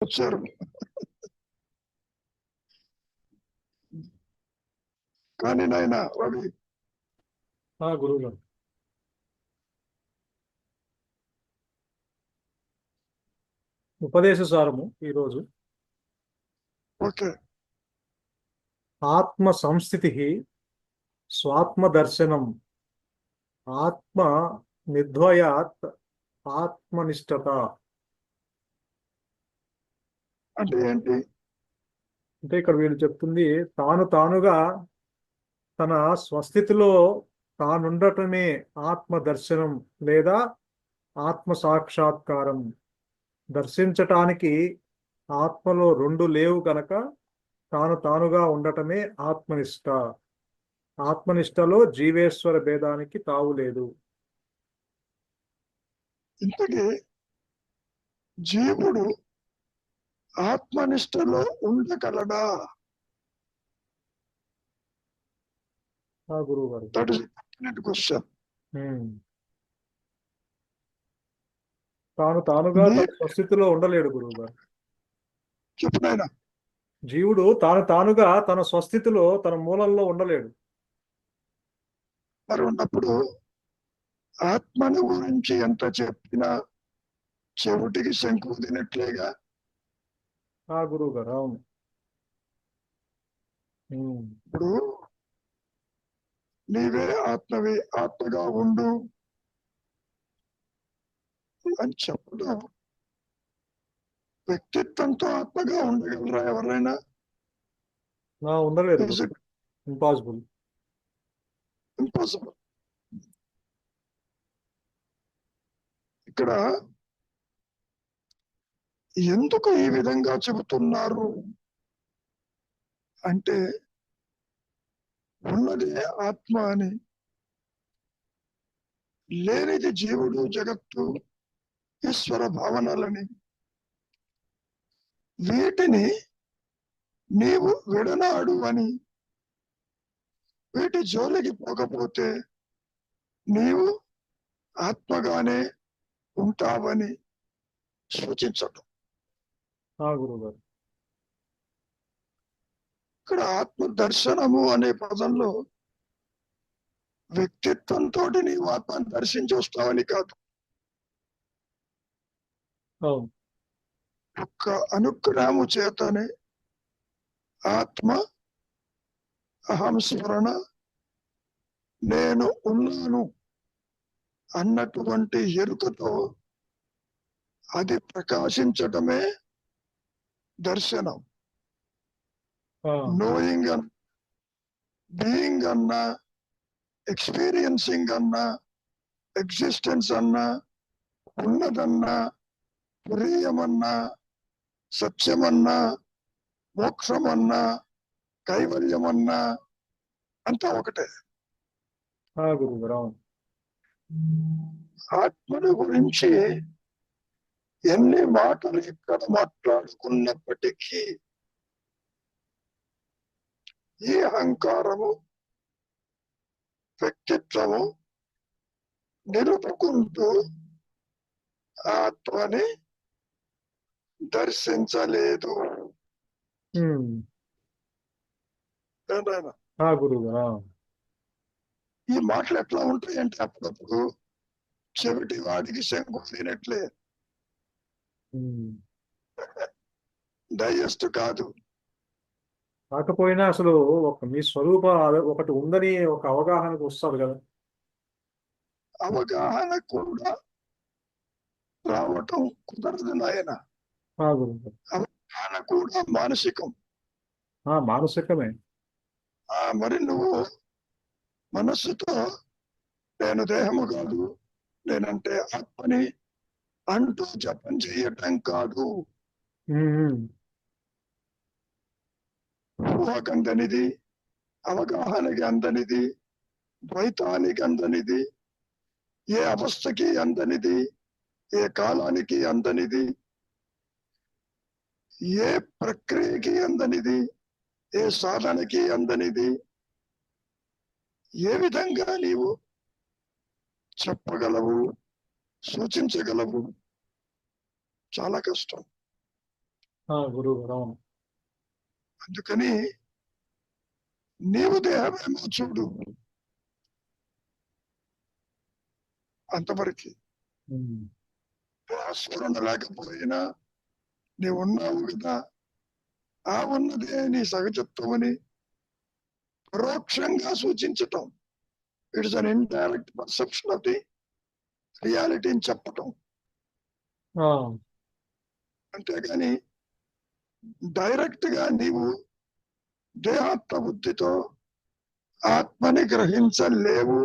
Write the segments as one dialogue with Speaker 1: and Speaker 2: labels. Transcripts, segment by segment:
Speaker 1: వచ్చారు. కానీ నాయన రవి,
Speaker 2: గురువు గారు, ఉపదేశ సారము ఈరోజు
Speaker 1: ఓకే,
Speaker 2: ఆత్మ సంస్థితి స్వాత్మ దర్శనం ఆత్మ నిర్ద్వయాత్ ఆత్మనిష్టత.
Speaker 1: అంటే ఏంటి?
Speaker 2: అంటే ఇక్కడ వీళ్ళు చెప్తుంది తానుగా తన స్వస్థితిలో తానుండటమే ఆత్మ దర్శనం లేదా ఆత్మ సాక్షాత్కారం. దర్శించటానికి ఆత్మలో రెండు లేవు కనుక తానుగా ఉండటమే ఆత్మనిష్ట. ఆత్మనిష్టలో జీవేశ్వర భేదానికి తావు లేదు.
Speaker 1: ఇంతకీ జీవుడు ఆత్మనిష్టలో ఉండగలడా?
Speaker 2: గురువు గారు,
Speaker 1: దట్ ఇస్ క్వశ్చన్.
Speaker 2: తానుగా తన స్వస్థితిలో ఉండలేడు గురువు గారు.
Speaker 1: చెప్పినాయన
Speaker 2: జీవుడు తానుగా తన స్వస్థితిలో తన మూలంలో ఉండలేడు.
Speaker 1: మరి ఉన్నప్పుడు ఆత్మను గురించి ఎంత చెప్పినా చెవిటికి శంకు తినట్లేగా.
Speaker 2: గురువు గారు, అవును.
Speaker 1: ఇప్పుడు నీవే ఆత్మవి, ఆత్మగా ఉండు అని చెప్పడం వ్యక్తిత్వంతో ఆత్మగా ఉండగలరా ఎవరైనా?
Speaker 2: ఉండలేదు. ఇంపాసిబుల్.
Speaker 1: ఇంపాసిబుల్. ఇక్కడ ఎందుకు ఈ విధంగా చెబుతున్నారు అంటే, ఉన్నది ఆత్మ అని, లేనిది జీవుడు, జగత్తు, ఈశ్వర భావనలని, వీటిని నీవు విడనాడు అని, వీటి జోలికి పోకపోతే నీవు ఆత్మగానే ఉంటావని సూచించడం.
Speaker 2: గురుగారు,
Speaker 1: ఇక్కడ ఆత్మ దర్శనము అనే పదంలో వ్యక్తిత్వంతో నీవు ఆత్మను దర్శించి వస్తావని కాదు. ఒక్క అనుగ్రహము చేతనే ఆత్మ అహం స్మరణ, నేను ఉన్నాను అన్నటువంటి ఎరుకతో అది ప్రకాశించటమే దర్శనం. నోయింగ్ అన్న, బీయింగ్ అన్నా, ఎక్స్పీరియన్సింగ్ అన్నా, ఎగ్జిస్టెన్స్ అన్నా, ఉన్నదన్నా, ప్రియమన్నా, సత్యమన్నా, మోక్షమన్నా, కైవల్యమన్నా అంతా ఒకటే. ఆత్మను గురించి ఎన్ని మాటలు ఇక్కడ మాట్లాడుకున్నప్పటికీ ఈ అహంకారము, వ్యక్తిత్వము నిలుపుకుంటూ ఆత్మని దర్శించలేదు. ఈ మాటలు ఎట్లా ఉంటాయంటే అప్పుడప్పుడు చెవిటి వాడికి శంకు తినట్లే, డైజెస్ట్ కాదు.
Speaker 2: కాకపోయినా అసలు మీ స్వరూప ఒకటి ఉందని ఒక అవగాహనకు వస్తారు కదా.
Speaker 1: అవగాహన కూడా రావటం కుదరదు నాయన. అవగాహన కూడా మానసికం.
Speaker 2: మానసికమే.
Speaker 1: మరి నువ్వు మనస్సుతో నేను దేహము కాదు, నేనంటే ఆత్మని అంటూ జపం చేయటం కాదు. ఊహకు అందనిది, అవగాహనకి అందనిది, ద్వైతానికి అందనిది, ఏ అవస్థకి అందనిది, ఏ కాలానికి అందనిది, ఏ ప్రక్రియకి అందనిది, ఏ సాధనకి అందనిది ఏ విధంగా నీవు చెప్పగలవు, సూచించగలవు? చాలా కష్టం.
Speaker 2: గురువు గారు అవును.
Speaker 1: అందుకని నీవు దేహమేమో చూడు, అంతవరకు.
Speaker 2: ఉమ్,
Speaker 1: ఆ స్ఫురణ లేకపోయినా నీవు ఉన్నావు కదా, ఆ ఉన్నదే నీ సహజత్వం అని పరోక్షంగా సూచించటం. It's an indirect perception of the రియాలిటీని చెప్పటం.
Speaker 2: ఆ,
Speaker 1: అంతేగాని డైరెక్ట్ గా నీవు దేహాత్మ బుద్ధితో ఆత్మని గ్రహించలేవు,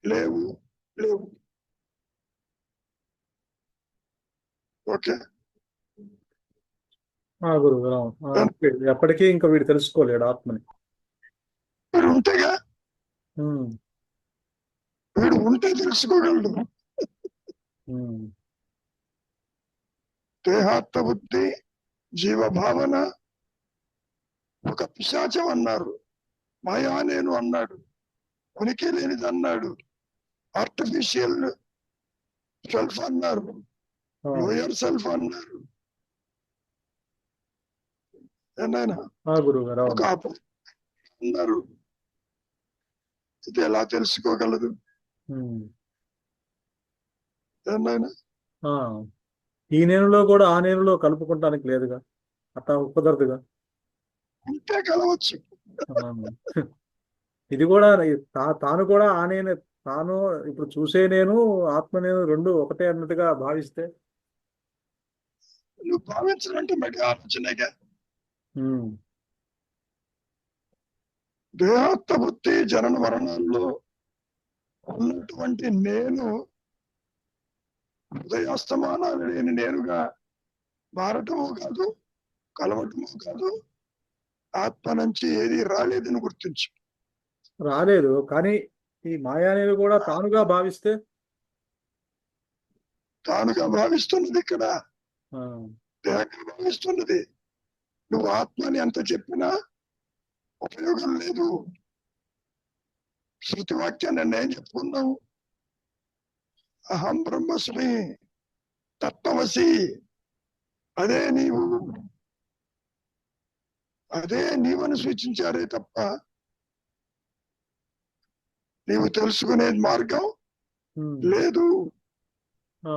Speaker 1: లేవు, లేవు. ఓకే,
Speaker 2: గురువు గారు అవును. ఎప్పటికీ ఇంకా వీడు తెలుసుకోలేడు ఆత్మని.
Speaker 1: వీడు ఉంటేగా,
Speaker 2: ఉమ్,
Speaker 1: వీడు ఉంటే తెలుసుకోగలడు.
Speaker 2: ఉమ్,
Speaker 1: దేహాత్మ బుద్ధి జీవభావన ఒక పిశాచం అన్నారు, మాయా నేను అన్నాడు, ఉనికి లేనిది అన్నాడు, ఆర్టిఫిషియల్ సెల్ఫ్ అన్నారు, లోయర్ సెల్ఫ్ అన్నారు. ఏనాయనా
Speaker 2: గురువు గారు
Speaker 1: ఒక
Speaker 2: అవును.
Speaker 1: అన్నారు. ఇది ఎలా తెలుసుకోగలదు?
Speaker 2: ఉమ్,
Speaker 1: ఏనాయనా
Speaker 2: ఆ, ఈ నేనులో కూడా ఆ నేనులో కలుపుకుంటానికి లేదుగా, అట్లా కుదరదుగా.
Speaker 1: ఉంటే కలవచ్చు.
Speaker 2: ఆ, ఇది కూడా తాను కూడా ఆ నేను, తాను ఇప్పుడు చూసే నేను ఆత్మ నేను రెండు ఒకటే అన్నట్టుగా భావిస్తే.
Speaker 1: నువ్వు భావించాలంటే మళ్ళీ ఆలోచనగా.
Speaker 2: ఉమ్,
Speaker 1: దేహాత్మ బుద్ధి జనన మరణాల్లో ఉన్నటువంటి నేను హృదయాస్తమానాలు లేని నేనుగా మారటము కాదు, కలవటము కాదు. ఆత్మ నుంచి ఏది రాలేదని గుర్తించు.
Speaker 2: రాలేదు కానీ ఈ మాయానేవి కూడా తానుగా భావిస్తే.
Speaker 1: తానుగా భావిస్తున్నది ఇక్కడ,
Speaker 2: ఆ,
Speaker 1: దేహంగా భావిస్తున్నది. నువ్వు ఆత్మని ఎంత చెప్పినా ఉపయోగం లేదు. శృతి వాక్యాన్ని నేను చెప్పుకున్నావు, అహం బ్రహ్మస్మి తత్వమసి, అదే నీవు, అదే నీవని సూచించారే తప్ప నీవు తెలుసుకునే మార్గం లేదు.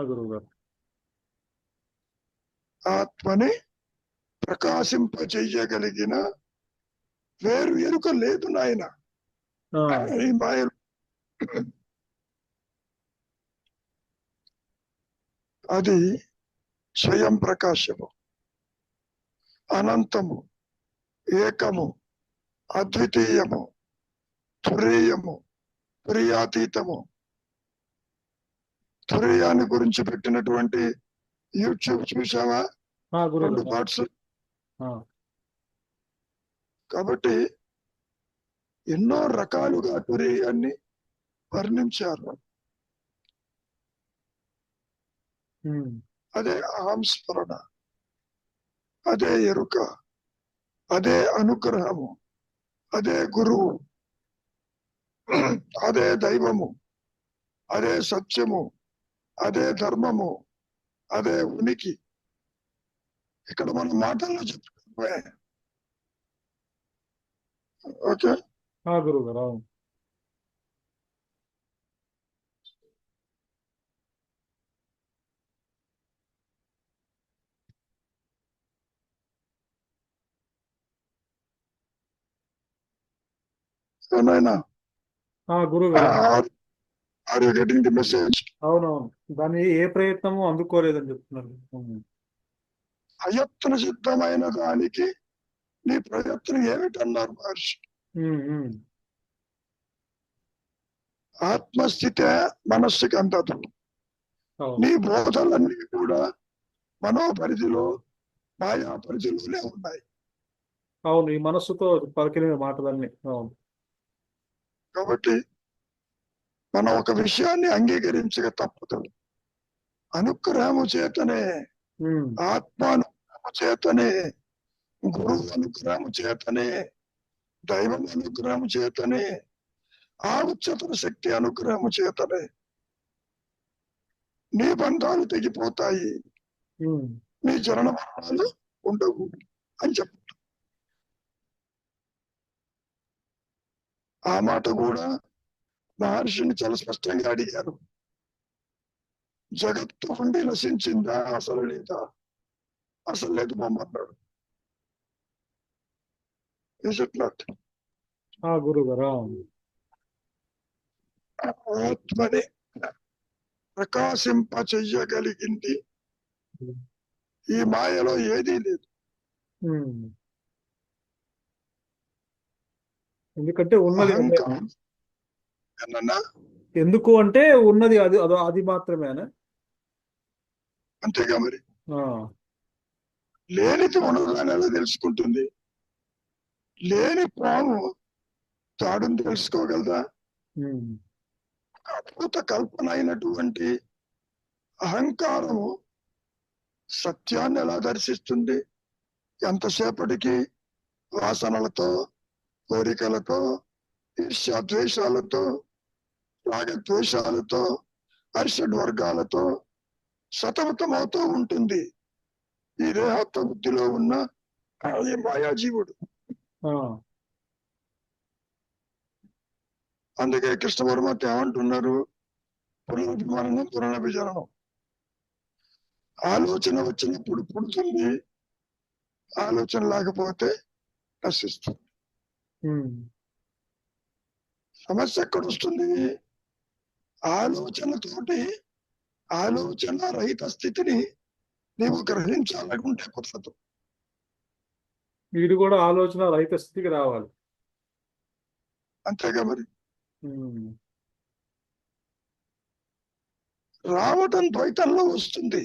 Speaker 2: గురువు గారు
Speaker 1: ఆత్మని ప్రకాశింపజెయ్యగలిగిన వేరు ఎరుక లేదు నాయన ఈ మాయలు. అది స్వయం ప్రకాశము, అనంతము, ఏకము, అద్వితీయము, తురీయము, తురీయాతీతము. తురీయాన్ని గురించి పెట్టినటువంటి యూట్యూబ్ చూసావా?
Speaker 2: గురువు
Speaker 1: 2
Speaker 2: గారు
Speaker 1: పార్ట్స్. కాబట్టి ఎన్నో రకాలుగా తురీయాన్ని వర్ణించారు. అదే అహం స్మరణ, అదే ఎరుక, అదే అనుగ్రహము, అదే గురువు, అదే దైవము, అదే సత్యము, అదే ధర్మము, అదే ఉనికి. ఇక్కడ మనం మాటల్లో చెప్పుకోవే. ఓకే,
Speaker 2: గురువు గారు అవును. గురువు గారు
Speaker 1: are you getting the message?
Speaker 2: అవునవును, దాన్ని ఏ ప్రయత్నము అందుకోలేదని చెప్తున్నారు.
Speaker 1: అయత్న సిద్ధమైన దానికి నీ ప్రయత్నం ఏమిటన్నారు మహర్షి. ఆత్మస్థితే మనస్సుకి అందదు. నీ బోధలన్నీ కూడా మనోపరిధిలో, మాయా పరిధిలోనే ఉన్నాయి.
Speaker 2: అవును, ఈ మనస్సుతో పలికిన మాటలన్నీ. అవును,
Speaker 1: కాబట్టి మనం ఒక విషయాన్ని అంగీకరించక తప్పదు. అనుగ్రహము చేతనే, ఆత్మ అనుగ్రహము చేతనే, గురువు అనుగ్రహము చేతనే, దైవం అనుగ్రహము చేతనే, ఆ ఉచ్చతర శక్తి అనుగ్రహము చేతనే నీ బంధాలు తెగిపోతాయి, నీ జనన మరణాలు ఉండవు అని చెప్పారు. ఆ మాట కూడా మహర్షిని చాలా స్పష్టంగా అడిగారు. జగత్తు ఉండి నశించిందా, అసలు లేదా? అసలు లేదు మమ్మన్నాడు. Is it not?
Speaker 2: గురుగారు.
Speaker 1: ఆత్మని ప్రకాశింప చెయ్యగలిగింది ఈ మాయలో ఏదీ లేదు.
Speaker 2: ఎందుకంటే ఉన్నది అదే.
Speaker 1: అహంకారం ఏమన్నా
Speaker 2: ఎందుకు అంటే ఉన్నది అది అది మాత్రమేనా?
Speaker 1: అంతేగా మరి.
Speaker 2: ఆ,
Speaker 1: లేనిది ఉండదని ఎలా తెలుసుకుంటుంది? లేని పాము తాడుని తెలుసుకోగలదా?
Speaker 2: ఉమ్,
Speaker 1: అద్భుత కల్పన అయినటువంటి అహంకారము సత్యాన్ని ఎలా దర్శిస్తుంది? ఎంతసేపటికి వాసనలతో, కోరికలతో, ఈర్ష్యాద్వేషాలతో, రాగద్వేషాలతో, హర్షడ్వర్గాలతో సతమతమవుతూ ఉంటుంది ఈ దేహాత్మ బుద్ధిలో ఉన్న ఈ మాయాజీవుడు.
Speaker 2: ఆ,
Speaker 1: అందుకే కృష్ణ పరమాత్మ ఏమంటున్నారు? పునరభిమానం, పునరభిజననం. ఆలోచన వచ్చినప్పుడు పుడుతుంది, ఆలోచన లేకపోతే నశిస్తుంది.
Speaker 2: ఉమ్,
Speaker 1: సమస్య ఎక్కడ వస్తుంది? ఆలోచనతోటి ఆలోచన రహిత స్థితిని నీవు గ్రహించాలనుకుంటే కుదరదు.
Speaker 2: వీడు కూడా ఆలోచన రహిత స్థితికి రావాలి.
Speaker 1: అంతేగా మరి.
Speaker 2: ఉమ్,
Speaker 1: రావటం ద్వైతంలో వస్తుంది.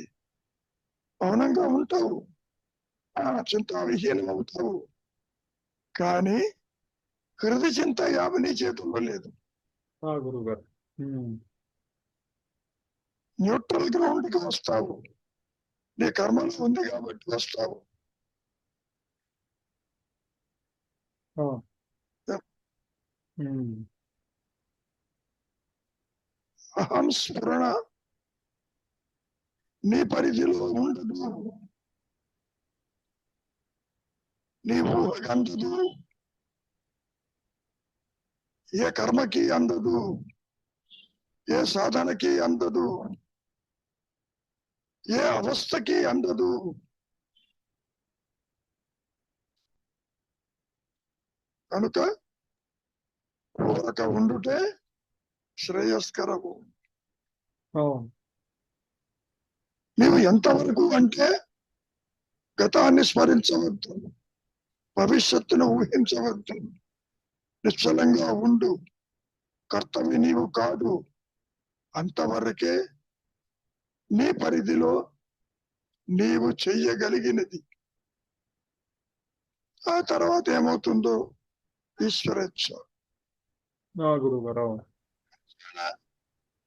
Speaker 1: మౌనంగా ఉంటావు, చింత విహీనం అవుతావు, కానీ హృదయ చింత యావని చేతుల్లో లేదు.
Speaker 2: గురుగారు.
Speaker 1: న్యూట్రల్ గ్రౌండ్ కి వస్తావు. నీ కర్మలు ఉంది కాబట్టి వస్తావు. అహం స్ఫురణ నీ పరిధిలో ఉండదు, నీ ఊహకి అందదు, ఏ కర్మకి అందదు, ఏ సాధనకి అందదు, ఏ అవస్థకి అందదు. కనుక ఊరక ఉండుటే శ్రేయస్కరము. నీవు ఎంతవరకు అంటే గతాన్ని స్మరించవద్దు, భవిష్యత్తును ఊహించవద్దు, నిశ్చలంగా ఉండు, కర్తవ్య నీవు కాదు. అంతవరకే నీ పరిధిలో నీవు చెయ్యగలిగినది. ఆ తర్వాత ఏమవుతుందో ఈశ్వరేచ్ఛ.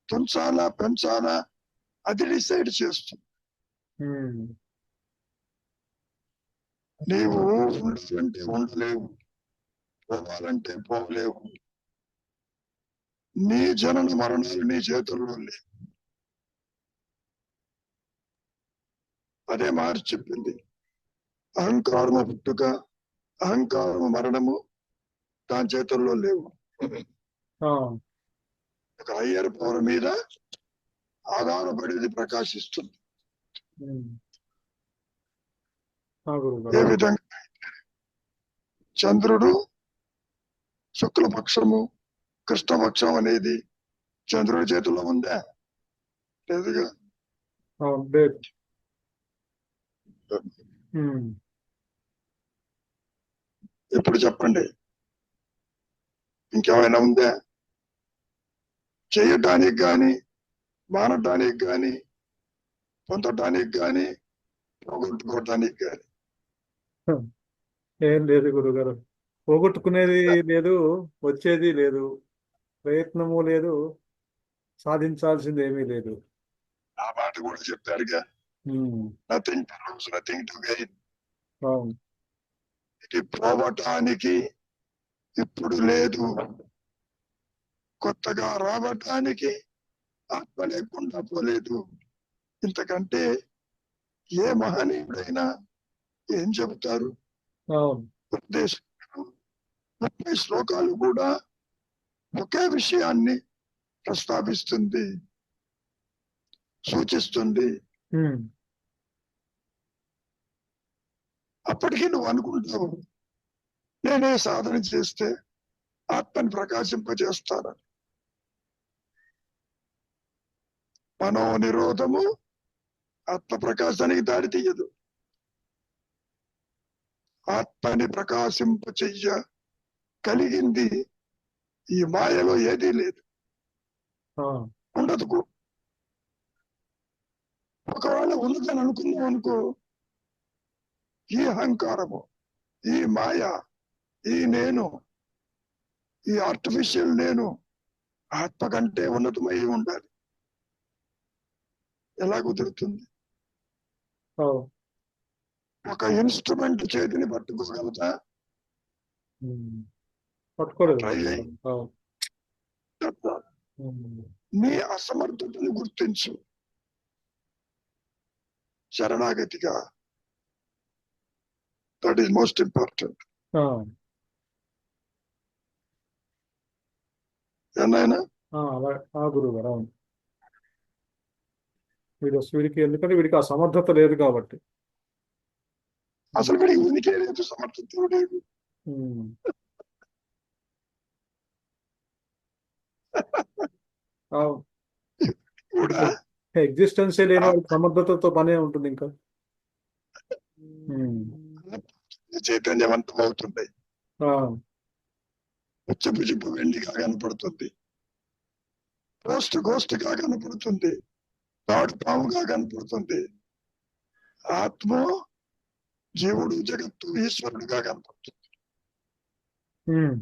Speaker 1: తుంచాలా పెంచాలా అది డిసైడ్ చేస్తుంది. నీవు ఉండాలంటే ఉండలేవు, పోవాలంటే పోలేవు. నీ జనన మరణాలు నీ చేతుల్లో లేవు. అదే మార్చి చెప్పింది. అహంకారము పుట్టుక, అహంకారము మరణము దాని చేతుల్లో లేవు. ఒక హయ్యర్ పవర్ మీద ఆధారపడేది ప్రకాశిస్తుంది. ఏ విధంగా చంద్రుడు శుక్లపక్షము, కృష్ణపక్షం అనేది చంద్రుడి చేతిలో ఉందా? లేదుగా. ఇప్పుడు చెప్పండి, ఇంకేమైనా ఉందా? చేయటానికి గాని, మానటానికి గాని, పొందటానికి గాని, పోగొట్టుకోవటానికి గాని
Speaker 2: ఏం లేదు గురుగారు. పోగొట్టుకునేది లేదు, వచ్చేది లేదు, ప్రయత్నము లేదు, సాధించాల్సింది ఏమీ లేదు.
Speaker 1: ఆ మాట కూడా చెప్పారుగా, nothing to lose, nothing to gain. ఇది పోవటానికి ఇప్పుడు లేదు, కొత్తగా రావటానికి ఆత్మ లేకుండా పోలేదు. ఇంతకంటే ఏ మహనీయుడైనా ఏం చెబుతారు?
Speaker 2: అవును.
Speaker 1: ఉపదేశం 30 శ్లోకాలు కూడా ఒకే విషయాన్ని ప్రస్తావిస్తుంది, సూచిస్తుంది.
Speaker 2: ఉమ్,
Speaker 1: అప్పటికీ నువ్వు అనుకుంటావు, నేనే సాధన చేస్తే ఆత్మని ప్రకాశింపజేస్తానని. మనోనిరోధము ఆత్మ ప్రకాశానికి దారి తీయదు. ఆత్మని ప్రకాశింప చెయ్య కలిగింది ఈ మాయలో ఏదీ లేదు,
Speaker 2: ఆ,
Speaker 1: ఉండదు కూడా. ఒకవేళ ఉన్నదని అనుకున్నాం అనుకో, ఈ అహంకారము, ఈ మాయ, ఈ నేను, ఈ ఆర్టిఫిషియల్ నేను ఆత్మ కంటే ఉన్నతమై ఉండాలి. ఎలా కుదురుతుంది?
Speaker 2: అవును.
Speaker 1: ఒక ఇన్స్ట్రుమెంట్ చేతిని పట్టుకోగలుగుతా?
Speaker 2: ఉమ్, పట్టుకోలేదు.
Speaker 1: ట్రై చేయి.
Speaker 2: అవును. ఉమ్,
Speaker 1: నీ అసమర్థతను గుర్తించు శరణాగతిగా. That is most important.
Speaker 2: ఆ,
Speaker 1: ఏనాయనా?
Speaker 2: గురువు గారు, అవును. వీడికి ఎందుకంటే వీడికి ఆ సమర్థత లేదు కాబట్టి.
Speaker 1: అసలు వీడికి ఉనికి లేదు, సమర్థత లేదు.
Speaker 2: ఉమ్, అవును.
Speaker 1: కూడా
Speaker 2: ఎగ్జిస్టెన్సే లేని వాడి సమర్థతతో పనే ఉంటుంది ఇంకా. ఉమ్,
Speaker 1: చైతన్యవంతం అవుతుంది.
Speaker 2: ఆ,
Speaker 1: ఉచ్చపు చిప్పు వెండిగా కనపడుతుంది, గోష్ఠిగా కనపడుతుంది, తాడు పాముగా కనపడుతుంది. ఆత్మ, జీవుడు, జగత్తు, ఈశ్వరుడుగా కనపడుతుంది.
Speaker 2: ఉమ్,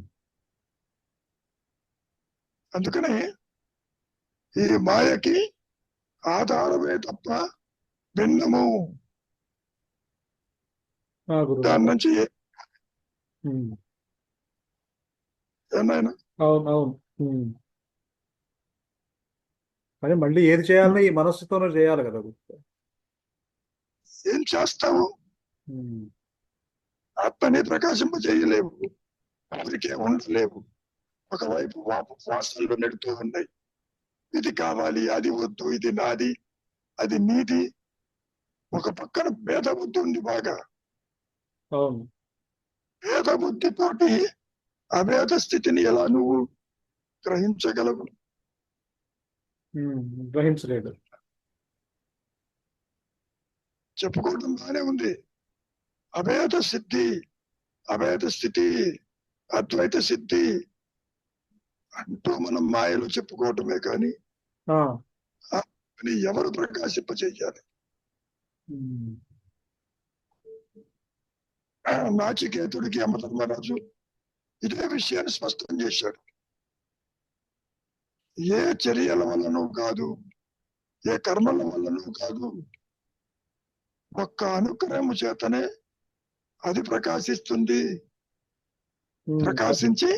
Speaker 1: అందుకని ఈ మాయకి ఆధారమే తప్ప భిన్నము
Speaker 2: గురువు
Speaker 1: దాని
Speaker 2: గారు.
Speaker 1: నుంచి
Speaker 2: ఉమ్,
Speaker 1: ఏమైనా
Speaker 2: అవును, అవును. ఉమ్. కానీ మళ్ళీ ఏది చేయాలన్నా ఈ మనస్సుతోనే చేయాలి కదా గురువు గారు.
Speaker 1: ఏం చేస్తావు?
Speaker 2: ఉమ్,
Speaker 1: ఆత్మని ప్రకాశింప చేయలేవు, ఊరికే ఉండలేవు. ఒకవైపు వాసనలు నెడుతూ ఉన్నాయి, ఇది కావాలి, అది వద్దు, ఇది నాది, అది నీది. ఒక పక్కన భేద బుద్ధి ఉంది బాగా.
Speaker 2: అవును.
Speaker 1: భేద బుద్ధితోటి అభేద స్థితిని ఎలా నువ్వు గ్రహించగలవు?
Speaker 2: ఉమ్, గ్రహించలేదు.
Speaker 1: చెప్పుకోవడం బానే ఉంది, అభేద సిద్ధి, అభేద స్థితి, అద్వైత సిద్ధి అంటూ మనం మాయలు చెప్పుకోవటమే కానీ
Speaker 2: ఆ,
Speaker 1: అని ఎవరు ప్రకాశింప చెయ్యాలి?
Speaker 2: ఉమ్,
Speaker 1: నాచికేతుడికి యమధర్మరాజు ఇదే విషయాన్ని స్పష్టం చేశాడు. ఏ చర్యల వల్లనూ కాదు, ఏ కర్మల వల్లనూ కాదు, ఒక్క అనుగ్రహము చేతనే అది ప్రకాశిస్తుంది.
Speaker 2: ఉమ్,
Speaker 1: ప్రకాశించి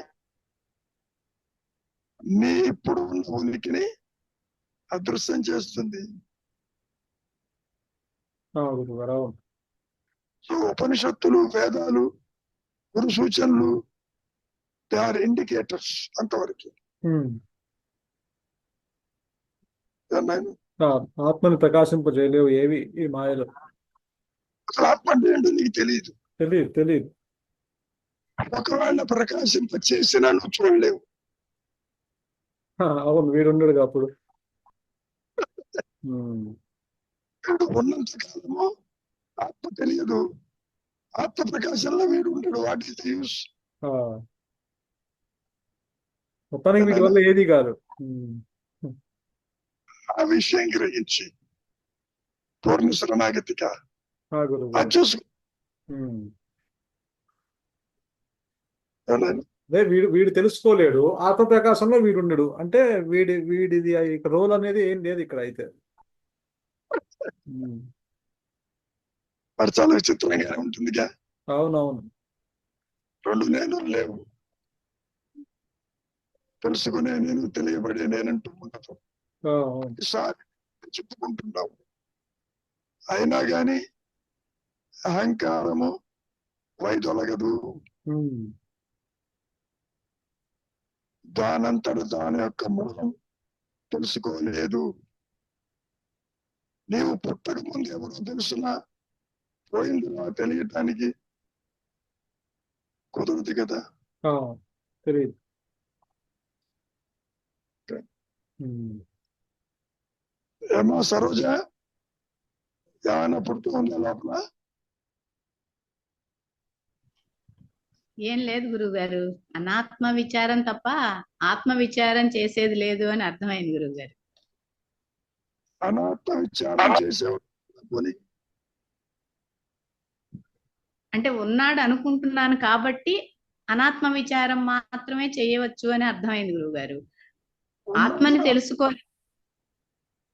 Speaker 1: నీ ఇప్పుడు ఉన్న ఉనికిని అదృశ్యం చేస్తుంది.
Speaker 2: గురువు గారు, అవును.
Speaker 1: సో ఉపనిషత్తులు, వేదాలు, గురు సూచనలు, దే ఆర్ ఇండికేటర్స్ అంతవరకు.
Speaker 2: ఉమ్,
Speaker 1: ఏమైనా
Speaker 2: ఆత్మని ప్రకాశింపజేయలేవు ఏవి ఈ మాయలో.
Speaker 1: అసలు ఆత్మ అంటే ఏంటో నీకు తెలియదు.
Speaker 2: తెలియదు.
Speaker 1: ఒకవేళ ప్రకాశింప చేసినా నువ్వు చూడలేవు.
Speaker 2: అవును, వీడుండడు అప్పుడు. ఉమ్,
Speaker 1: వీడు ఉన్నంత కాలము ఆత్మ తెలియదు, ఆత్మ ప్రకాశంలో వీడు ఉంటాడు. What is the use?
Speaker 2: ఆ, మొత్తానికి వీటి వల్ల ఏది కాదు. ఉమ్,
Speaker 1: ఆ విషయం గ్రహించి పూర్ణ శరణాగతిగా
Speaker 2: గురువు
Speaker 1: అది
Speaker 2: గారు.
Speaker 1: చూసుకో.
Speaker 2: ఉమ్.
Speaker 1: ఏమైనా
Speaker 2: అదే వీడు తెలుసుకోలేడు, ఆత్మ ప్రకాశంలో వీడుండడు అంటే వీడిది ఇక రోల్ అనేది ఏం లేదు ఇక్కడ అయితే. ఉమ్,
Speaker 1: మరి చాలా విచిత్రంగా ఉంటుందిగా.
Speaker 2: అవునవును.
Speaker 1: రెండు నేను లేవు, తెలుసుకునే నేను, తెలియబడే నేనంటూ ఉండదు.
Speaker 2: అవును.
Speaker 1: ఈసారి చెప్పుకుంటున్నావు, అయినా గాని అహంకారము వైదొలగదు.
Speaker 2: ఉమ్,
Speaker 1: దానంతట దాని యొక్క మూలం తెలుసుకోలేదు. నీవు పుట్టక ముందు ఎవరో తెలుసునా పోయిందిరా తెలియటానికి కుదరదు కదా.
Speaker 2: ఆ, తెలియదు. ఉమ్.
Speaker 1: ఏమో సరోజ ఏమైనా పుడుతుందా లోపల?
Speaker 3: ఏం లేదు గురువు గారు, అనాత్మ విచారం తప్ప ఆత్మ విచారం చేసేది లేదు అని అర్థమైంది గురువు గారు.
Speaker 1: అనాత్మ విచారం చేసేవాడు పోనీ
Speaker 3: అంటే ఉన్నాడు అనుకుంటున్నాను కాబట్టి అనాత్మ విచారం మాత్రమే చేయవచ్చు అని అర్థమైంది గురువు గారు. ఆత్మని తెలుసుకో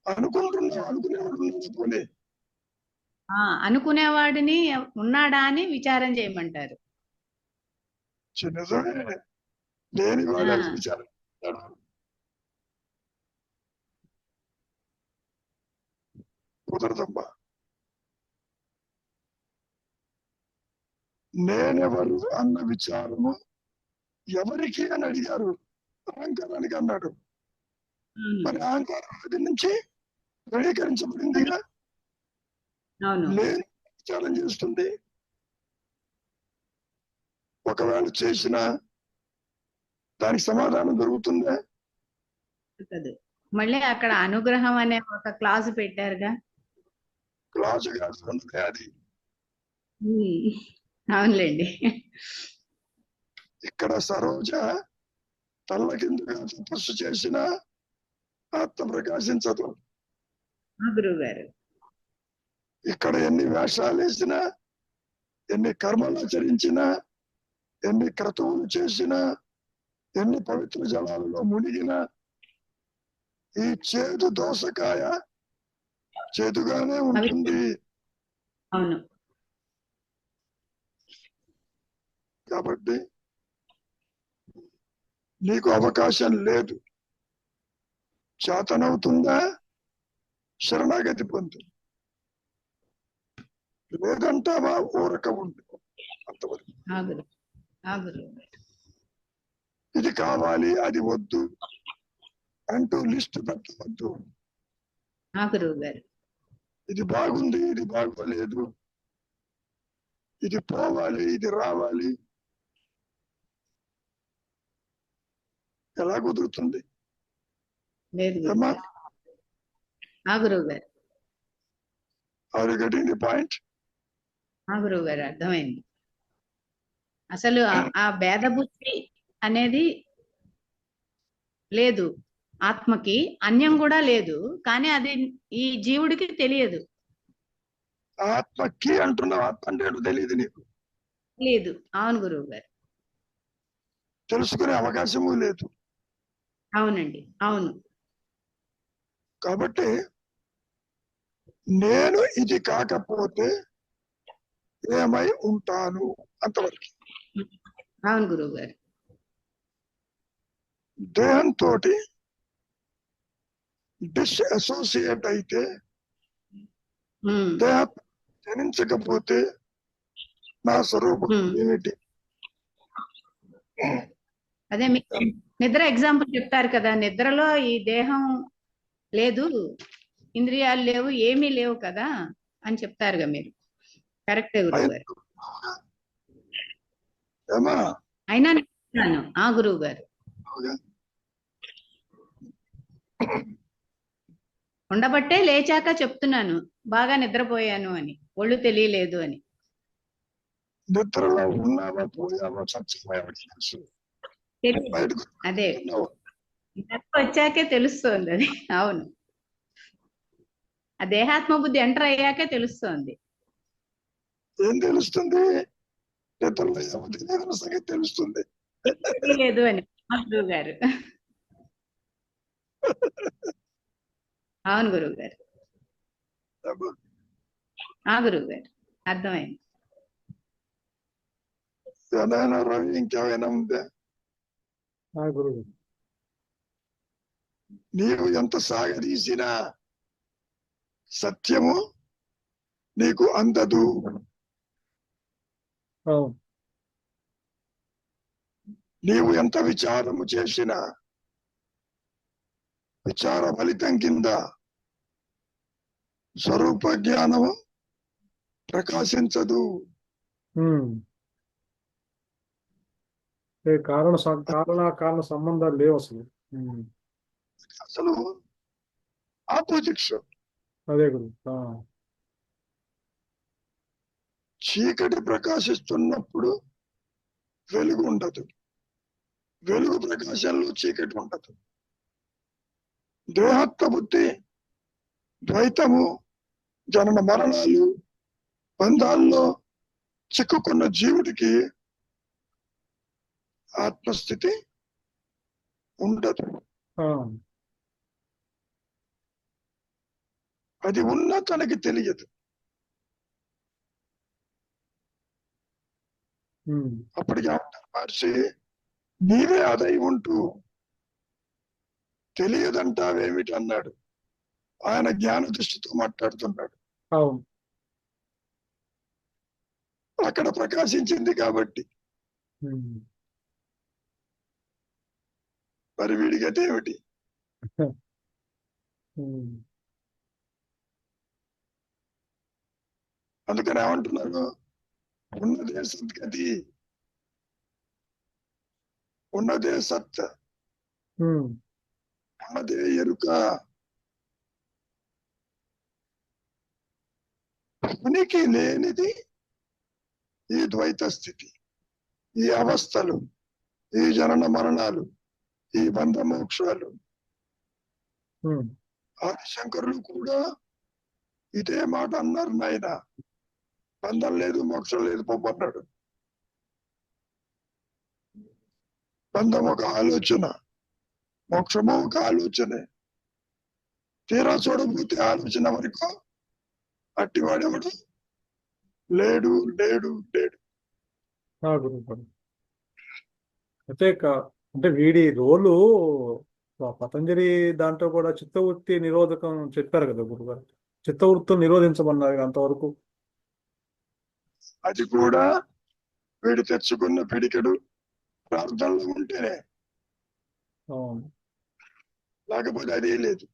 Speaker 1: అనుకుంటున్నావు, అనుకునేవాడు ఉన్నాడు పోనీ.
Speaker 3: అనుకునేవాడిని ఉన్నాడా అని విచారం చేయమంటారు.
Speaker 1: నిజమే, లేని వాడు
Speaker 3: ఆ.
Speaker 1: అది విచారం చేస్తాడు. కుదరదమ్మా. నేనెవరు అన్న విచారము ఎవరికి అని అడిగారు. అహంకారానికి అన్నాడు. మరి అహంకారం అది నుంచి ధృవీకరించబడిందిగా.
Speaker 3: అవును,
Speaker 1: నేను విచారం చేస్తుంది. ఒకవేళ చేసిన దానికి సమాధానం దొరుకుతుందా?
Speaker 3: కాదు. మళ్ళీ అక్కడ అనుగ్రహం అనే ఒక క్లాసు పెట్టారుగా.
Speaker 1: క్లాసు కాదు ఉన్నదే అది.
Speaker 3: అవునులేండి.
Speaker 1: ఇక్కడ సరోజ తల్లకిందుగా తపస్సు చేసిన ఆత్మ ప్రకాశించదు.
Speaker 3: గురువు గారు,
Speaker 1: ఇక్కడ ఎన్ని వేషాలు వేసినా, ఎన్ని కర్మలు ఆచరించినా, ఎన్ని క్రతువులు చేసినా, ఎన్ని పవిత్ర జలాలలో మునిగినా ఈ చేదు దోసకాయ చేదుగానే ఉంటుంది.
Speaker 3: అవును,
Speaker 1: కాబట్టి నీకు అవకాశం లేదు. చేతనవుతుందా శరణాగతి పొందు, లేదంటావా ఊరక ఉండు. అంతవరకు.
Speaker 3: గురువు గారు.
Speaker 1: ఇది కావాలి అది వద్దు అంటూ లిస్టు పెట్టవద్దు.
Speaker 3: గురువు గారు,
Speaker 1: ఇది బాగుంది ఇది బాగోలేదు, ఇది పోవాలి ఇది రావాలి, ఎలా కుదురుతుంది?
Speaker 3: లేదు గురువు
Speaker 1: ఏమ్మా?
Speaker 3: గారు. గురువు గారు,
Speaker 1: are you getting the point?
Speaker 3: గురువు గారు అర్థమైంది. అసలు ఆ భేద బుద్ధి అనేది లేదు ఆత్మకి, అన్యం కూడా లేదు. కానీ అది ఈ జీవుడికి తెలియదు.
Speaker 1: ఆత్మకి అంటున్నావు, ఆత్మ అంటే ఏంటో తెలియదు నీకు.
Speaker 3: లేదు. అవును గురువు గారు.
Speaker 1: తెలుసుకునే అవకాశము లేదు.
Speaker 3: అవునండి, అవును.
Speaker 1: కాబట్టి నేను ఇది కాకపోతే ఏమై ఉంటాను అంతవరకు.
Speaker 3: అవును గురువు గారు.
Speaker 1: దేహంతో డిస్అసోసియేట్ అయితే, దేహం జనించకపోతే నా స్వరూపం ఏమిటి?
Speaker 3: అదే నిద్ర ఎగ్జాంపుల్ చెప్తారు కదా, నిద్రలో ఈ దేహం లేదు, ఇంద్రియాలు లేవు, ఏమీ లేవు కదా అని చెప్తారుగా మీరు. కరెక్టే గురువు గారు.
Speaker 1: ఏమా
Speaker 3: అయినా నేను గురువు గారు ఉండబట్టే లేచాక చెప్తున్నాను బాగా నిద్రపోయాను అని, ఒళ్ళు తెలియలేదు అని.
Speaker 1: నిద్రలో ఉన్నావా పోయావా చచ్చిపోయావా బయటకు
Speaker 3: అదే వచ్చాకే తెలుస్తోంది అది. అవును, ఆ దేహాత్మ బుద్ధి ఎంటర్ అయ్యాకే తెలుస్తోంది.
Speaker 1: ఏం తెలుస్తుంది? నిద్రలో ఏమో సంగతి తెలుస్తుంది.
Speaker 3: తెలియలేదు అని గురువు గారు. అవును గురువు గారు. గురువు గారు అర్థమైంది.
Speaker 1: ఏదైనా రవి ఇంకేమైనా ఉందా?
Speaker 2: గురువు
Speaker 1: నీవు ఎంత సాగదీసినా సత్యము నీకు అందదు.
Speaker 2: అవును.
Speaker 1: నీవు ఎంత విచారము చేసినా విచార ఫలితం కింద స్వరూప జ్ఞానము ప్రకాశించదు.
Speaker 2: ఉమ్. కారణ సంబంధాలు లేవు అసలు. ఉమ్.
Speaker 1: అసలు ఆపోజిట్స్.
Speaker 2: అదే గురు.
Speaker 1: చీకటి ప్రకాశిస్తున్నప్పుడు వెలుగు ఉండదు, వెలుగు ప్రకాశంలో చీకటి ఉండదు. దేహత్వ బుద్ధి, ద్వైతము, జనన మరణాలు, బంధాల్లో చిక్కుకున్న జీవుడికి ఆత్మస్థితి ఉండదు. అది ఉన్నా తనకి తెలియదు. అప్పటికి ఏమంటారు మహర్షి, నీవే అదై ఉంటూ తెలియదంటావేమిటి అన్నాడు. ఆయన జ్ఞాన దృష్టితో మాట్లాడుతున్నాడు.
Speaker 2: అవును.
Speaker 1: అక్కడ ప్రకాశించింది కాబట్టి. మరి వీడి గతి ఏమిటి? అందుకని ఏమంటున్నారు, ఉన్నదే సద్గతి, ఉన్నదే సత్, ఉన్నదే ఎరుక. ఉనికి లేనిది ఈ ద్వైత స్థితి, ఈ అవస్థలు, ఈ జనన మరణాలు, ఈ బంధ మోక్షాలు. ఆదిశంకరులు కూడా ఇదే మాట అన్నారు నాయన. బంధం లేదు, మోక్షం లేదు పొమ్మన్నాడు. బంధం ఒక ఆలోచన, మోక్షము ఒక ఆలోచనే. తీరా చూడబోతే ఆలోచన వరకు అట్టివాడెవడు లేడు లేడు లేడు.
Speaker 2: అయితే అంటే వీడి రోలు పతంజలి దాంట్లో కూడా చిత్తవృత్తి నిరోధకం చెప్పారు కదా గురుగారు. చిత్తవృత్తులు నిరోధించమన్నారు అంతవరకు.
Speaker 1: అది కూడా వీడు తెచ్చుకున్న పిడికెడు ప్రార్థనలు ఉంటేనే, లేకపోతే అదే లేదు.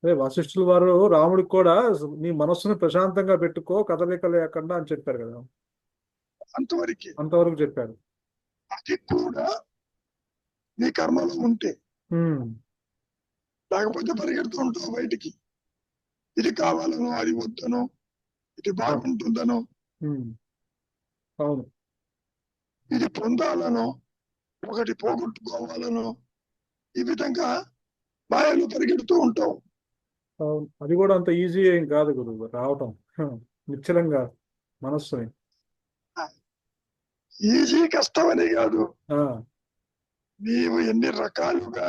Speaker 2: అదే వశిష్ఠుల వారు రాముడికి కూడా నీ మనస్సును ప్రశాంతంగా పెట్టుకో, కదలిక లేకుండా అని చెప్పారు కదా. అంతవరకు చెప్పారు.
Speaker 1: అది కూడా నీ కర్మలో ఉంటే, లేకపోతే పరిగెడుతూ ఉంటావు బయటికి. ఇది కావాలనో, అది వద్దనో, ఇది బాగుంటుందనో,
Speaker 2: అవును,
Speaker 1: ఇది పొందాలనో, ఒకటి పోగొట్టుకోవాలనో, ఈ విధంగా మాయలు పరిగెడుతూ ఉంటావు.
Speaker 2: అవును. అది కూడా అంత ఈజీ ఏం కాదు గురువు రావటం నిశ్చలంగా మనస్సుని.
Speaker 1: ఈజీ కష్టమని కాదు, నీవు ఎన్ని రకాలుగా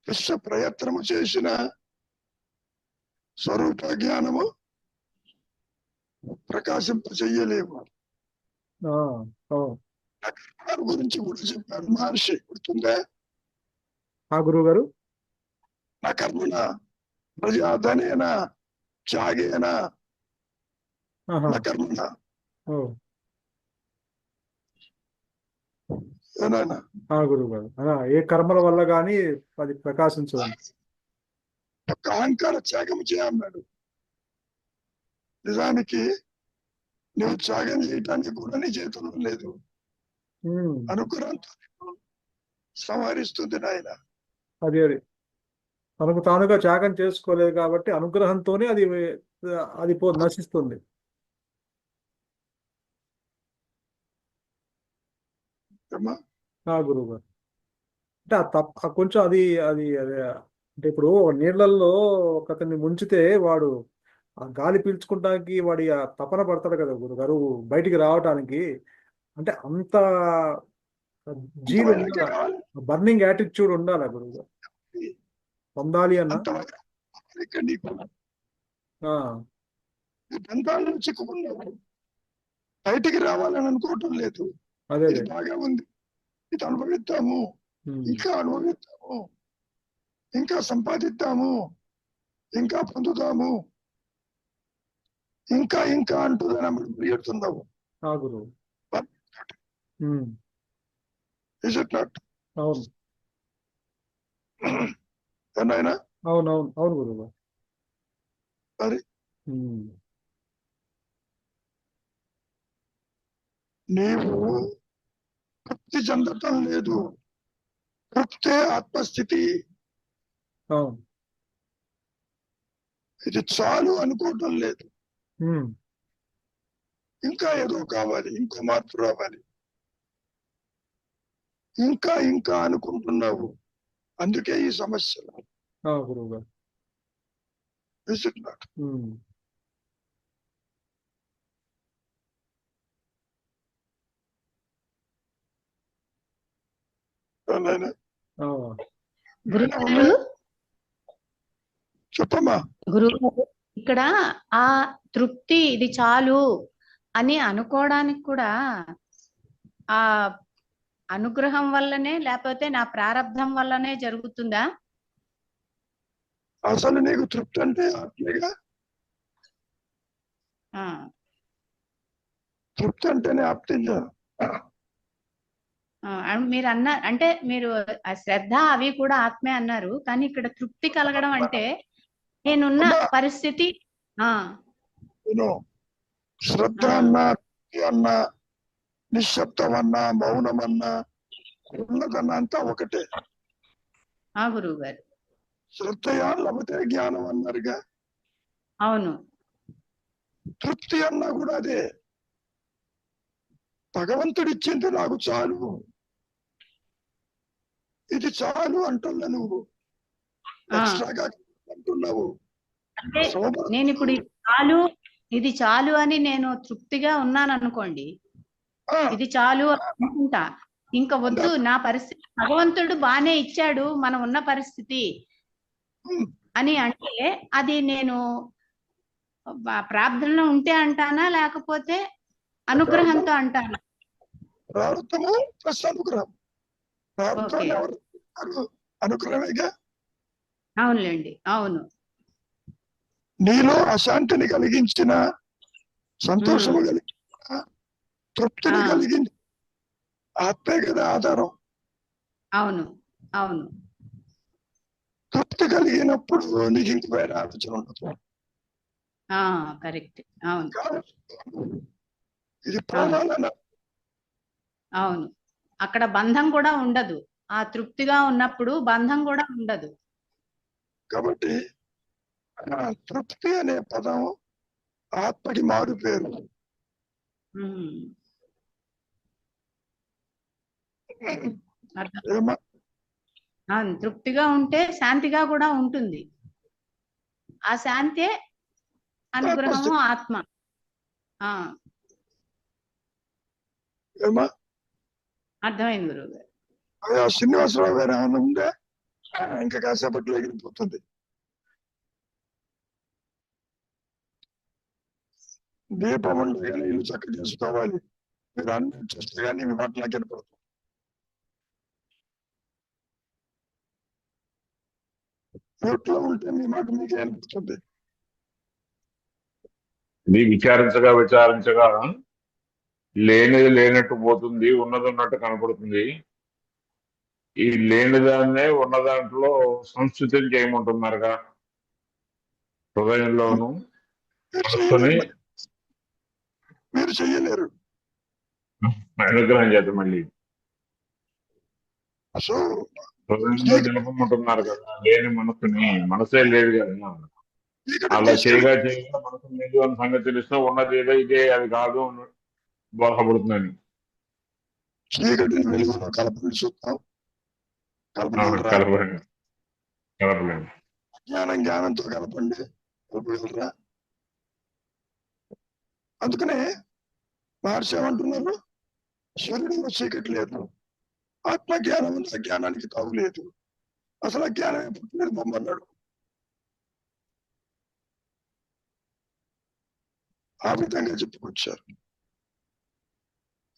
Speaker 1: విశ్వ ప్రయత్నము చేసిన స్వరూప జ్ఞానము ప్రకాశింపజేయలేము. గురించి కూడా చెప్పారు మహర్షి, గుర్తుందా?
Speaker 2: గురువు గారు,
Speaker 1: నా కర్మన ప్రజాధనేన త్యాగేన నా కర్మన.
Speaker 2: గురువు గారు, ఏ కర్మల వల్ల గాని అది ప్రకాశించదు.
Speaker 1: ఒక అహంకార త్యాగం చేయన్నాడు. నిజానికి నువ్వు త్యాగం చేయటానికి కూడా నీ చేతుల్లో లేదు. అనుగ్రహంతో సంహరిస్తుంది నాయన.
Speaker 2: అది తనకు తానుగా త్యాగం చేసుకోలేదు కాబట్టి అనుగ్రహంతోనే అది నశిస్తుంది. గురువు గారు, అంటే కొంచెం అది అది అదే అంటే ఇప్పుడు నీళ్లలో ఒకతన్ని ముంచితే వాడు ఆ గాలి పీల్చుకోవడానికి వాడి ఆ తపన పడతాడు కదా గురుగారు బయటికి రావటానికి. అంటే అంత జీలు ఉండాలి, బర్నింగ్ యాటిట్యూడ్ ఉండాలి గురువు పొందాలి అన్న.
Speaker 1: బంధాలను చిక్కుకున్నావు, బయటికి రావాలని అనుకోవటం లేదు. ఇది బాగా ఉంది, ఇది అనుభవిద్దాము, ఇంకా అనుభవిద్దాము, ఇంకా సంపాదిద్దాము, ఇంకా పొందుదాము, ఇంకా ఇంకా అంటూ పరిగెడుతున్నావు.
Speaker 2: ఉమ్,
Speaker 1: ఇస్ ఇట్ నాట్?
Speaker 2: అవును
Speaker 1: ఏనాయనా
Speaker 2: అవునవును అవును గురువు.
Speaker 1: మరి
Speaker 2: ఉమ్,
Speaker 1: నీవు తృప్తి చెందటం లేదు. తృప్తే ఆత్మస్థితి.
Speaker 2: అవును.
Speaker 1: ఇది చాలు అనుకోవటం లేదు.
Speaker 2: ఉమ్,
Speaker 1: ఇంకా ఏదో కావాలి, ఇంకో మార్పు రావాలి, ఇంకా ఇంకా అనుకుంటున్నావు. అందుకే ఈ సమస్య.
Speaker 2: గురువు గారు.
Speaker 1: Is it not?
Speaker 2: ఉమ్,
Speaker 1: ఏనాయనా
Speaker 2: ఆ,
Speaker 3: గురుగారు
Speaker 1: చెప్పమ్మా.
Speaker 3: గురుగారు ఇక్కడ ఆ తృప్తి ఇది చాలు అని అనుకోవడానికి కూడా ఆ అనుగ్రహం వల్లనే లేకపోతే నా ప్రారబ్ధం వల్లనే జరుగుతుందా?
Speaker 1: అసలు నీకు తృప్తి అంటే ఆత్మీగా.
Speaker 3: ఆ,
Speaker 1: తృప్తి అంటేనే ఆప్తిగా.
Speaker 3: మీరు అంటే మీరు ఆ శ్రద్ధ అవి కూడా ఆత్మే అన్నారు, కానీ ఇక్కడ తృప్తి కలగడం అంటే నేనున్న
Speaker 1: అమ్మా,
Speaker 3: పరిస్థితి.
Speaker 1: నేను శ్రద్ధ
Speaker 3: ఆ,
Speaker 1: అన్నా, భక్తి అన్నా, నిశ్శబ్దం అన్నా, మౌనం అన్నా, ఉన్నదన్నా అంతా ఒకటే.
Speaker 3: గురువు గారు.
Speaker 1: శ్రద్ధయా లేకపోతే జ్ఞానం అన్నారుగా.
Speaker 3: అవును.
Speaker 1: తృప్తి అన్నా కూడా అదే. భగవంతుడిచ్చింది నాకు చాలు, ఇది చాలు అంటున్నా. నువ్వు ఎక్స్ట్రాగా అంటున్నావు.
Speaker 3: అంటే నేను ఇప్పుడు ఇది చాలు అని నేను తృప్తిగా ఉన్నాను అనుకోండి, ఇది చాలు అనుకుంటా. ఇంకా వద్దు నా పరిస్థితి, భగవంతుడు బానే ఇచ్చాడు మనం ఉన్న పరిస్థితి అని అంటే అది నేను ప్రార్థనలో ఉంటే అంటానా లేకపోతే అనుగ్రహంతో అంటానా?
Speaker 1: ప్రార్థము ప్లస్ అనుగ్రహం. ప్రార్థన ఎవరు అనుగ్రహమేగా.
Speaker 3: అవునులేండి. అవును.
Speaker 1: నీలో అశాంతిని కలిగించిన, సంతోషము కలిగించిన, తృప్తిని కలిగించిన ఆత్మే కదా ఆధారం.
Speaker 3: అవును. అవును.
Speaker 1: తృప్తి కలిగినప్పుడు నీకు ఇంక వేరే ఆలోచన ఉండదు.
Speaker 3: కరెక్ట్. అవును.
Speaker 1: ఇది ప్రాణాలన.
Speaker 3: అవును. అక్కడ బంధం కూడా ఉండదు. ఆ తృప్తిగా ఉన్నప్పుడు బంధం కూడా ఉండదు.
Speaker 1: కాబట్టి తృప్తి అనే పదం ఆత్మకి మారు పేరు. ఏమా
Speaker 3: తృప్తిగా ఉంటే శాంతిగా కూడా ఉంటుంది. ఆ శాంతే అనుగ్రహము, ఆత్మ.
Speaker 1: ఏమా
Speaker 3: అర్థమైంది గురువు గారు.
Speaker 1: శ్రీనివాసరావు గారు ఏమైనా ఉందే? ఇంకా కాసేపట్లో ఎగిరిపోతుంది. దీపం ఉంటే కానీ ఇల్లు చక్క చేసుకోవాలి. మీరు అన్ని చూస్తే కానీ మీ మాట నాకు వినపడుతుంది. మ్యూట్లో ఉంటే మీ మాట మీకే అనిపిస్తుంది.
Speaker 4: ఇది విచారించగా విచారించగా లేనిది లేనట్టు పోతుంది, ఉన్నది ఉన్నట్టు కనపడుతుంది. ఈ లేనిదాన్నే ఉన్న దాంట్లో సంస్కృతిని చేయమంటున్నారుగా. హృదయంలోను మనస్సుని
Speaker 1: మీరు చెయ్యలేరు.
Speaker 4: అనుగ్రహం చేత మళ్ళీ
Speaker 1: అసలు
Speaker 4: హృదయంలో నిలపమంటున్నారు కదా. లేని మనస్సుని, మనసే లేదు కదా. అలా చేయగా చేయగా మనసు లేదు అని సంగతి తెలిస్తే ఉన్నది ఏదో ఇదే, అది కాదు బోధపడుతుందని.
Speaker 1: చీకటిని వెలుగులో కలపని చూద్దాం.
Speaker 4: కలపలేదు.
Speaker 1: జ్ఞానంతో కలపండి, కలపగలరా? అందుకనే మహర్షి ఏమంటున్నారు? శరీరంలో చీకటి లేదు, ఆత్మజ్ఞానం ఉంది, అజ్ఞానానికి తావు లేదు. అసలు అజ్ఞానమే పుట్టినది బొమ్మన్నాడు. ఆ విధంగా చెప్పుకొచ్చారు.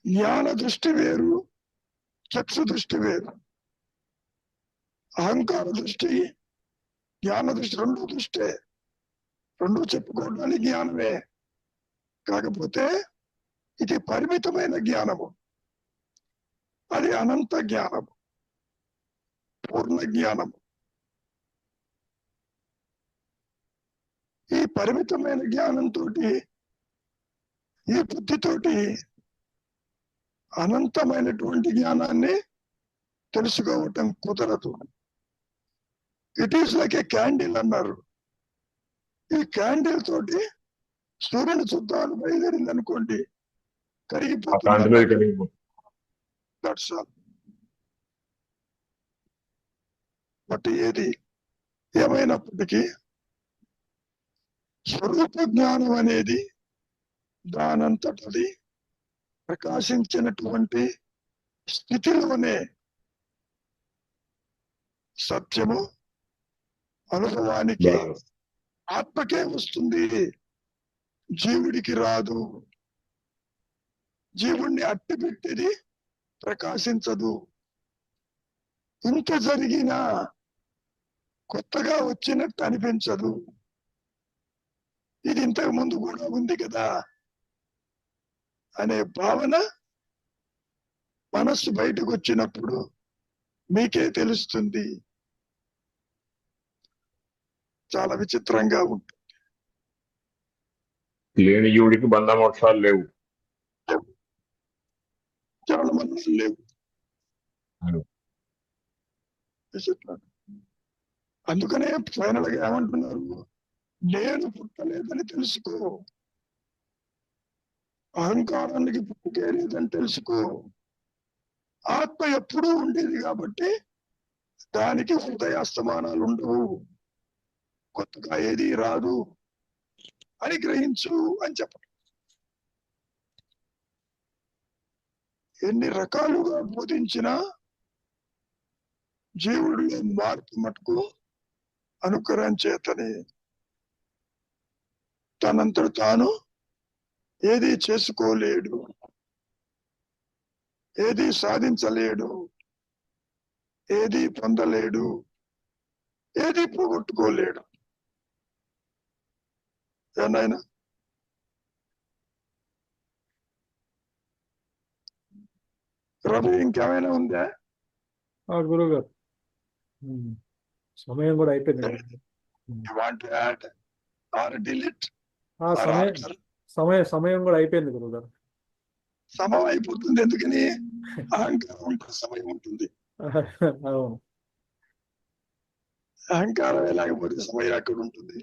Speaker 1: జ్ఞాన దృష్టి వేరు, చక్షు దృష్టి వేరు. అహంకార దృష్టి, జ్ఞాన దృష్టి రెండు దృష్టే. రెండు చెప్పుకోవడానికి జ్ఞానమే. కాకపోతే ఇది పరిమితమైన జ్ఞానము. అది అనంత జ్ఞానం, పూర్ణ జ్ఞానం. ఈ పరిమితమైన జ్ఞానంతో, ఈ బుద్ధితోటి అనంతమైనటువంటి జ్ఞానాన్ని తెలుసుకోవటం కుదరదు. It is like A candle అన్నారు. ఈ క్యాండిల్ తోటి సూర్యుని చూద్దామని బయలుదేరింది అనుకోండి, కరిగిపోతుంది. That's all. బట్ ఏది ఏమైనప్పటికీ స్వరూప జ్ఞానం అనేది దానంతటది ప్రకాశించినటువంటి స్థితిలోనే సత్యము అనుభవానికి ఆత్మకే వస్తుంది, జీవుడికి రాదు. జీవుణ్ణి అట్టిపెట్టేది ప్రకాశించదు. ఇంత జరిగినా కొత్తగా వచ్చినట్టు అనిపించదు. ఇది ఇంతకు ముందు కూడా ఉంది కదా అనే భావన మనస్సు బయటకు వచ్చినప్పుడు మీకే తెలుస్తుంది. చాలా విచిత్రంగా ఉంటుంది.
Speaker 4: లేని జీవుడికి బంధమోక్షాలు లేవు,
Speaker 1: చాలా మంది లేవు. అందుకనే ఫైనల్ గా ఏమంటున్నారు, నేను పుట్టలేదని తెలుసుకో, అహంకారానికి పుట్టుకే లేదని తెలుసుకో. ఆత్మ ఎప్పుడూ ఉండేది కాబట్టి దానికి హృదయాస్తమానాలు ఉండవు, కొత్తగా ఏది రాదు అని గ్రహించు అని చెప్పండి. ఎన్ని రకాలుగా బోధించినా జీవుడిలో మార్పు మటుకు అనుకరణ చేతని తనంతట తాను ఏది చేసుకోలేడు, ఏది సాధించలేడు, ఏది పొందలేడు, ఏది పోగొట్టుకోలేడు. ఏనాయనా రవి, ఇంకేమైనా ఉందా?
Speaker 2: గురువు గారు సమయం కూడా అయిపోయింది కదా.
Speaker 1: You want to add or delete?
Speaker 2: సమయం కూడా అయిపోయింది గురువు గారు.
Speaker 1: సమయం అయిపోతుంది. ఎందుకని? అహంకారం ఉంటుంది, సమయం ఉంటుంది.
Speaker 2: అవును,
Speaker 1: అహంకారం లేకపోతే సమయం అక్కడ ఉంటుంది.